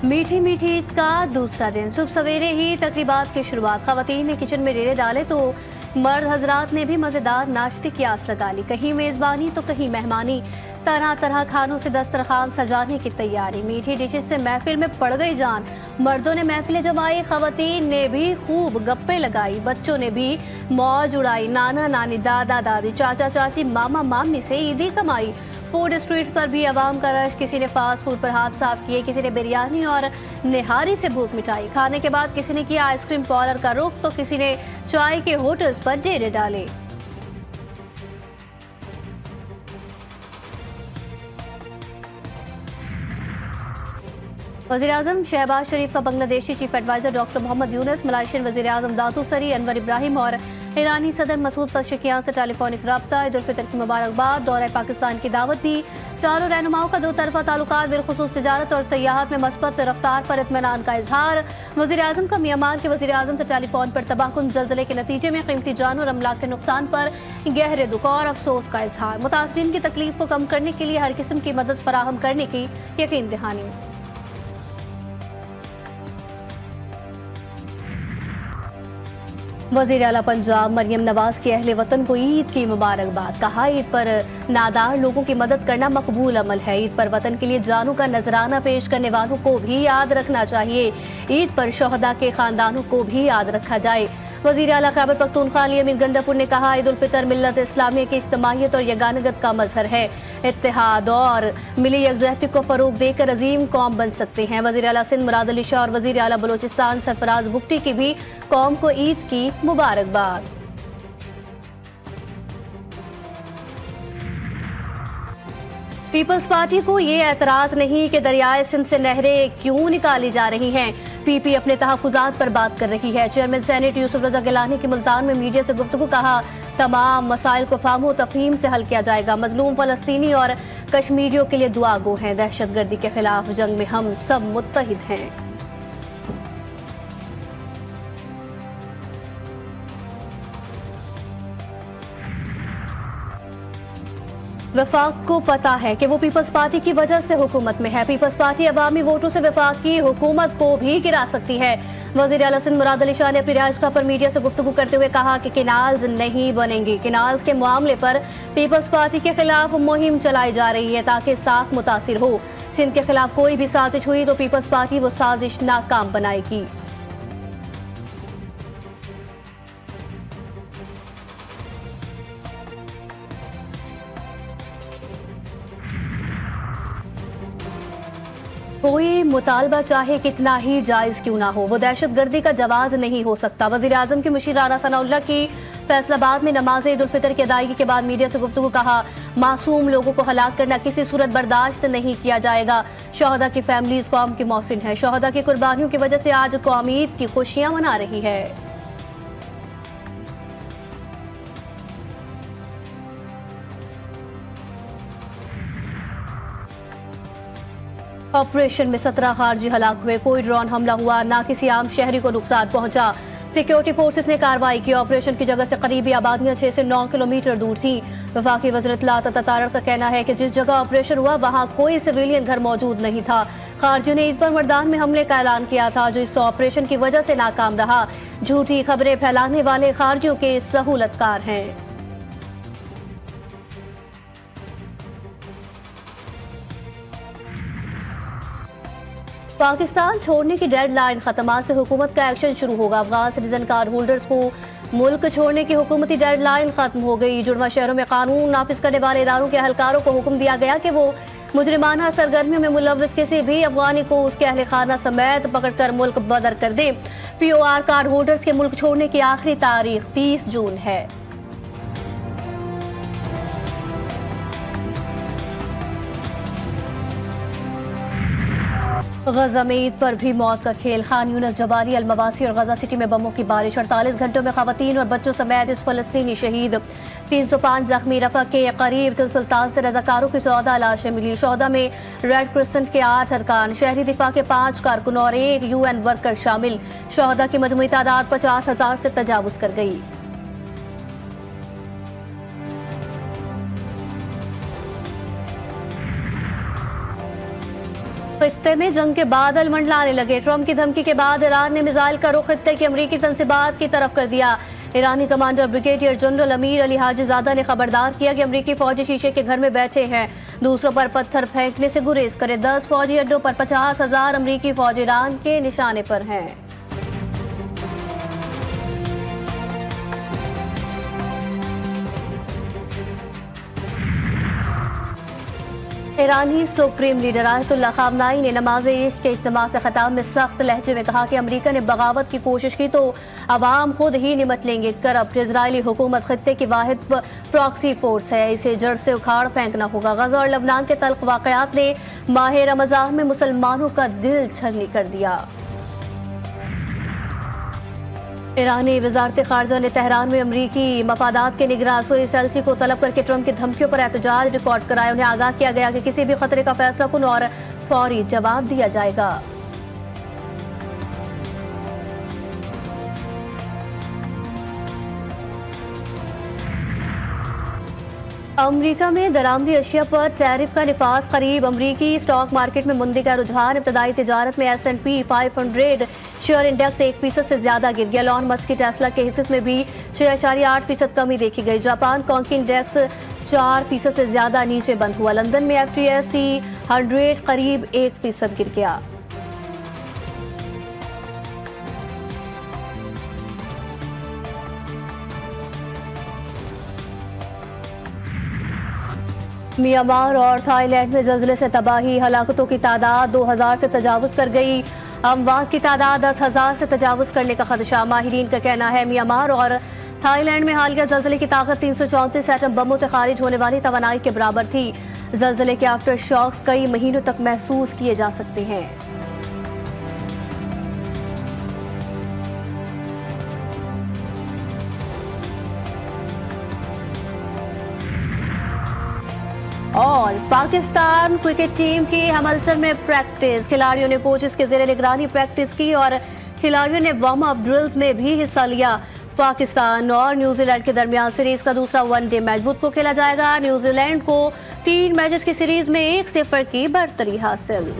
मीठी मीठी ईद का दूसरा दिन सुबह सवेरे ही तकरीबात की शुरुआत। खवातीन ने किचन में डेरे डाले तो मर्द हजरात ने भी मजेदार नाश्ते की आस लगा ली। कहीं मेजबानी तो कहीं मेहमानी, तरह तरह खानों से दस्तरखान सजाने की तैयारी। मीठी डिशेस से महफिल में पड़ गई जान। मर्दों ने महफिलें जमाई, खवातीन ने भी खूब गप्पे लगाई, बच्चों ने भी मौज उड़ाई। नाना नानी, दादा दादी, चाचा चाची, मामा मामी से ईदी कमाई। फूड स्ट्रीट पर भी आवाम का रश। किसी ने फास्ट फूड पर हाथ साफ किए, किसी ने बिरयानी और निहारी से भूख मिटाई। खाने के बाद किसी ने किया आइसक्रीम पार्लर का रुख तो किसी ने चाय के होटल्स पर डेरे डाले। वज़ीर-ए-आज़म शहबाज शरीफ का Bangladeshi chief adviser doctor Mohammad Yunus, Malaysian वज़ीर-ए-आज़म दातू सरी, अनवर इब्राहिम और ईरानी सदर मसूद पज़ेश्कियान से टेलीफोनिक रब्ता। ईद उल फितर की मुबारकबाद, दौरे पाकिस्तान की दावत दी। चारों रहनुमाओं का दो तरफा ताल्लुकात बिलखुसूस तिजारत और सयाहत में मस्बत रफ्तार पर इत्मीनान का इजहार। वज़ीर-ए-आज़म का म्यांमार के वज़ीर-ए-आज़म से टेलीफोन पर तबाहकुन ज़लज़ले के नतीजे में कीमती जान और अमलाक के नुकसान पर गहरे दुख और अफसोस का इजहार। मुतासरीन की तकलीफ को कम करने के लिए हर किस्म की मदद फराहम करने की यकीन दहानी। वज़ीर आला पंजाब मरियम नवाज की अहले वतन को ईद की मुबारकबाद। कहा, ईद पर नादार लोगों की मदद करना मकबूल अमल है। ईद पर वतन के लिए जानों का नजराना पेश करने वालों को भी याद रखना चाहिए। ईद पर शोहदा के खानदानों को भी याद रखा जाए। वज़ीर आला खैबर पख्तूनख्वा अली अमीन गंडापुर ने कहा, ईद उल फितर मिल्लत इस्लामिया की इज्तिमाइयत और यगानगत का मजहर है। इत्तेहाद और मिली यकजहती को फरोग देकर अजीम कौम बन सकते हैं। वज़ीर आला सिंध मुराद अली शाह और वज़ीर आला बलोचिस्तान सरफराज बुगटी की भी कौम को ईद की मुबारकबाद। पीपल्स पार्टी को ये एतराज नहीं कि दरियाए सिंध से नहरें क्यों निकाली जा रही हैं। पीपी अपने तहफुजात पर बात कर रही है। चेयरमैन सेनेट यूसुफ रजा गिलानी की मुल्तान में मीडिया से गुफ्तगू। कहा, तमाम मसाइल को फाहम तफहीम से हल किया जाएगा। मजलूम फलस्तीनी और कश्मीरियों के लिए दुआ गो हैं। दहशतगर्दी के खिलाफ जंग में हम सब मुत्तहिद हैं। वफाक को पता है कि वो पीपल्स पार्टी की वजह से हुकूमत में है। पीपल्स पार्टी अवामी वोटों से वफाक की हुकूमत को भी गिरा सकती है। वज़ीर आला सिंध मुराद अली शाह ने अपनी रिहाइशगाह पर मीडिया से गुफ्तगू करते हुए कहा कि किनाल्स नहीं बनेंगी। किनाल्स के मामले पर पीपल्स पार्टी के खिलाफ मुहिम चलाई जा रही है ताकि साख मुतासिर हो। सिंध के खिलाफ कोई भी साजिश हुई तो पीपल्स पार्टी वो साजिश नाकाम बनाएगी। कोई मुतालबा चाहे कितना ही जायज क्यों ना हो, वो दहशतगर्दी का जवाज नहीं हो सकता। वज़ीर आज़म की मुशीर राना सनाउल्लाह की फैसलाबाद में नमाज ईद उल फितर की अदायगी के बाद मीडिया से गुफ्तगू। कहा, मासूम लोगों को हलाक करना किसी सूरत बर्दाश्त नहीं किया जाएगा। शोहदा की फैमिलीज कौम की मौसिन है। शोहदा की कुर्बानियों की वजह से आज कौम ईद की खुशियां मना रही है। ऑपरेशन में 17 खारजी हलाक हुए। कोई ड्रोन हमला हुआ, ना किसी आम शहरी को नुकसान पहुंचा। सिक्योरिटी फोर्सेस ने कार्रवाई की। ऑपरेशन की जगह से करीबी आबादियां 6 से 9 किलोमीटर दूर थी। वफाकी वज़ीर इत्तलात अता का कहना है कि जिस जगह ऑपरेशन हुआ वहां कोई सिविलियन घर मौजूद नहीं था। खारजियों ने ईद पर मर्दान में हमले का ऐलान किया था जो इस ऑपरेशन की वजह से नाकाम रहा। झूठी खबरें फैलाने वाले खारजियों के सहूलतकार हैं। पाकिस्तान छोड़ने की डेडलाइन खत्म से हुकूमत का एक्शन शुरू होगा। अफगान सिटीजन कार्ड होल्डर्स को मुल्क छोड़ने की हुकूमती डेडलाइन खत्म हो गई। जुड़वा शहरों में कानून नाफिज करने वाले इदारों के अहलकारों को हुक्म दिया गया कि वो मुजरिमाना सरगर्मियों में मुलव्वस किसी भी अफगानी को उसके अहल खाना समेत पकड़कर मुल्क बदर कर दे। POR कार्ड होल्डर्स के मुल्क छोड़ने की आखिरी तारीख 30 जून है। गजा में ईद पर भी मौत का खेल। खान यूनिस, जबाली, अलमवासी और गजा सिटी में बमों की बारिश। 48 घंटों में खवातीन और बच्चों समेत इस फलस्तीनी शहीद। 305 जख्मी। रफा के करीब तिल सुल्तान से रजाकारों की 14 लाशें मिली। शोहदा में रेड क्रिसेंट के 8 अरकान, शहरी दिफा के 5 कारकुन और 1 UN वर्कर शामिल। शोहदा की मजमूई तादाद 50,000 से तजावुज कर गई। खित्ते में जंग के बादल मंडलाने लगे। ट्रंप की धमकी के बाद ईरान ने मिसाइल का रुख खित्ते की अमरीकी तंसीबात की तरफ कर दिया। ईरानी commander brigadier general Amir Ali हाजीजादा ने खबरदार किया कि अमरीकी फौजी शीशे के घर में बैठे हैं, दूसरों पर पत्थर फेंकने से गुरेज करें। 10 फौजी अड्डों पर 50,000 अमरीकी फौज ईरान के निशाने पर हैं। ईरानी सुप्रीम लीडर आयतुल्लाह खामनाई ने नमाज ईद के इज्तिमा से खिताब में सख्त लहजे में कहा कि अमरीका ने बगावत की कोशिश की तो अवाम खुद ही निमट लेंगे। करप्ट इजरायली हुकूमत खित्ते की वाहिद प्रॉक्सी फोर्स है, इसे जड़ से उखाड़ फेंकना होगा। गजा और लबनान के तल्ख वाकयात ने माह रमजान में मुसलमानों का दिल छलनी कर दिया। ईरानी वजारत खारजा ने तेहरान में अमरीकी मफादात के निगरान सोइस एलची को तलब करके ट्रंप की धमकियों पर एहतजाज रिकॉर्ड कराया। उन्हें आगाह किया गया कि किसी भी खतरे का फैसला कुन और फौरी जवाब दिया जाएगा। अमरीका में दरामदी अशिया पर टैरिफ का निफाज करीब। अमरीकी स्टॉक मार्केट में मंदी का रुझान। इब्तदाई तिजारत में S&P 500 शेयर इंडेक्स 1% से ज्यादा गिर गया। एलन मस्क की टेस्ला के हिस्से में भी 6.8% कमी देखी गई। जापान कॉन्की इंडेक्स 4% से ज्यादा नीचे बंद हुआ। लंदन में FTSE 100 करीब 1% गिर गया। म्यांमार और थाईलैंड में जल्जले से तबाही। हलाकतों की तादाद 2000 से तजावुज कर गई। अमवात की तादाद 10,000 से तजावुज करने का खदशा। माहिरीन का कहना है म्यांमार और थाईलैंड में हालिया जल्जले की ताकत 334 एटम बमों से खारिज होने वाली तवानाई के बराबर थी। जल्जले के आफ्टर शॉक्स कई महीनों तक महसूस किए जा सकते हैं। और पाकिस्तान क्रिकेट टीम की हिमाचल में प्रैक्टिस। खिलाड़ियों ने कोचेस के जेर निगरानी प्रैक्टिस की और खिलाड़ियों ने वार्म अप ड्रिल्स में भी हिस्सा लिया। पाकिस्तान और न्यूजीलैंड के दरमियान सीरीज का दूसरा वनडे मैच बुध को खेला जाएगा। न्यूजीलैंड को 3 मैचेस की सीरीज में 1-0 की बढ़तरी हासिल।